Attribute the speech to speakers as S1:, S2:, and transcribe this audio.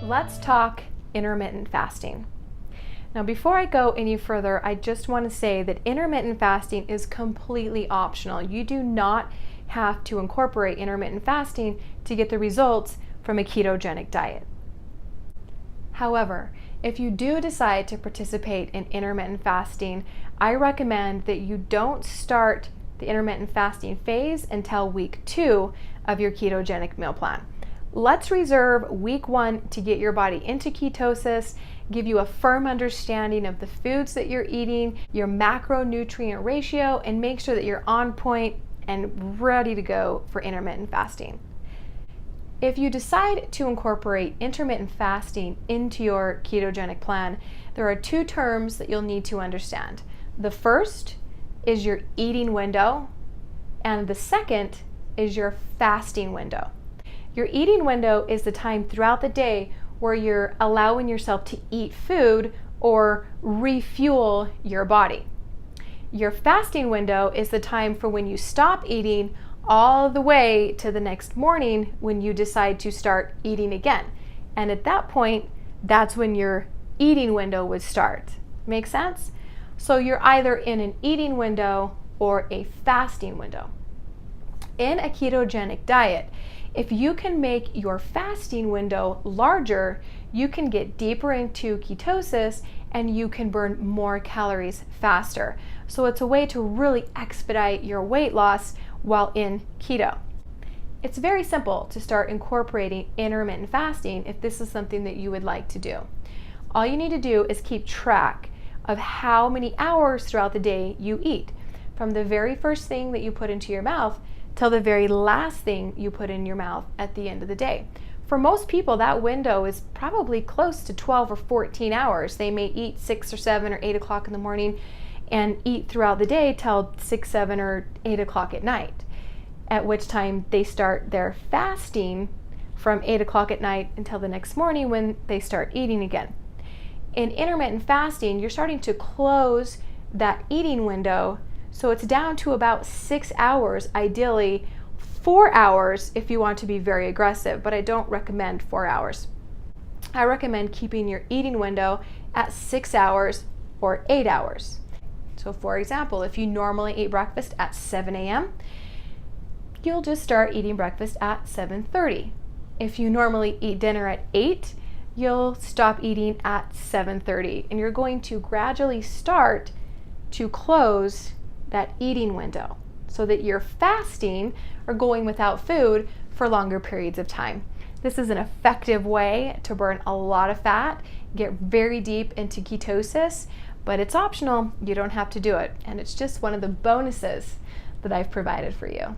S1: Let's talk intermittent fasting. Now, before I go any further, I just want to say that intermittent fasting is completely optional. You do not have to incorporate intermittent fasting to get the results from a ketogenic diet. However, if you do decide to participate in intermittent fasting, I recommend that you don't start the intermittent fasting phase until week 2 of your ketogenic meal plan. Let's reserve week 1 to get your body into ketosis, give you a firm understanding of the foods that you're eating, your macronutrient ratio, and make sure that you're on point and ready to go for intermittent fasting. If you decide to incorporate intermittent fasting into your ketogenic plan, there are 2 terms that you'll need to understand. The first is your eating window, and the second is your fasting window. Your eating window is the time throughout the day where you're allowing yourself to eat food or refuel your body. Your fasting window is the time for when you stop eating all the way to the next morning when you decide to start eating again. And at that point, that's when your eating window would start. Make sense? So you're either in an eating window or a fasting window. In a ketogenic diet, if you can make your fasting window larger, you can get deeper into ketosis and you can burn more calories faster. So it's a way to really expedite your weight loss while in keto. It's very simple to start incorporating intermittent fasting if this is something that you would like to do. All you need to do is keep track of how many hours throughout the day you eat, from the very first thing that you put into your mouth till the very last thing you put in your mouth at the end of the day. For most people, that window is probably close to 12 or 14 hours. They may eat 6 or 7 or 8 o'clock in the morning and eat throughout the day till 6, 7, or 8 o'clock at night, at which time they start their fasting from 8 o'clock at night until the next morning when they start eating again. In intermittent fasting, you're starting to close that eating window, so it's down to about 6 hours, ideally 4 hours if you want to be very aggressive, but I don't recommend 4 hours. I recommend keeping your eating window at 6 hours or 8 hours. So for example, if you normally eat breakfast at 7 a.m., you'll just start eating breakfast at 7:30. If you normally eat dinner at 8, you'll stop eating at 7:30, and you're going to gradually start to close that eating window so that you're fasting or going without food for longer periods of time. This is an effective way to burn a lot of fat, get very deep into ketosis, but it's optional. You don't have to do it, and it's just one of the bonuses that I've provided for you.